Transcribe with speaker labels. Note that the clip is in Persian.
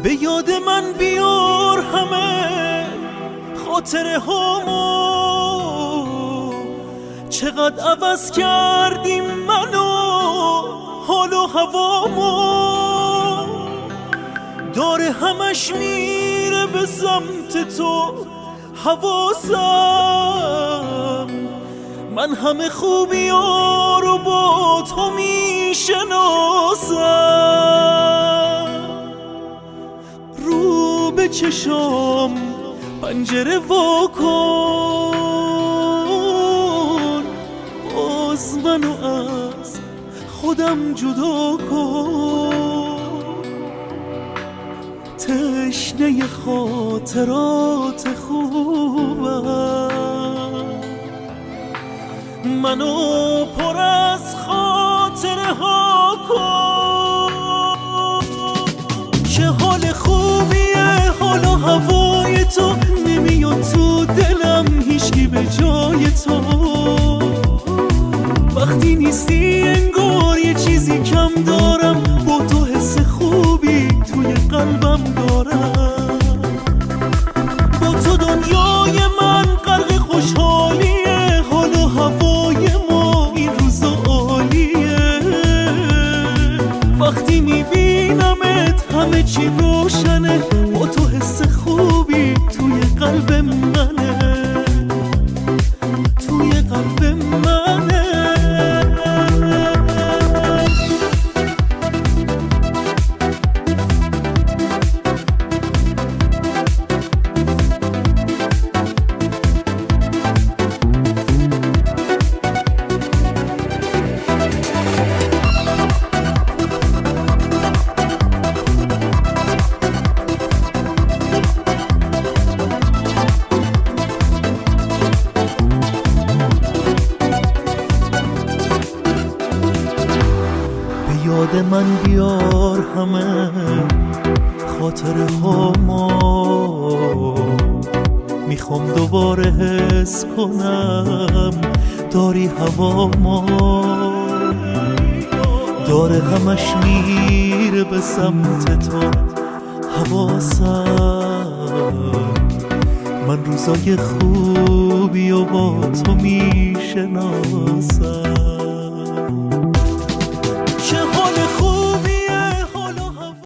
Speaker 1: به یاد من بیار همه خاطره هامو، چقدر عوض کردیم منو حال و هوامو. داره همش میره به سمت تو حواسم، من همه خوبی‌ها رو با تو میشناسم. رو به چشام پنجره وا کن، باز منو از خودم جدا کن. تشنه خاطرات خوبم، منو پر از خاطره ها کن. چه حال خوبیه حال و هوای تو، نمیاد تو دلم هیچکی به جای تو. وقتی نیستی انگار یه چیزی کم دارم، با تو حس خوبی توی قلبم دارم. با تو دنیای من غرق خوشحالیه، حال و هوای ما این روزا عالیه. وقتی میبینمت همه چی روشنه، با تو حس خوبی توی قلب منه، توی قلب منه. یاد من بیار همه خاطره هامو، میخوام دوباره حس کنم داری هوامو. داره همش میره به سمت تو حواسم، من روزای خوبی و با تو میشناسم.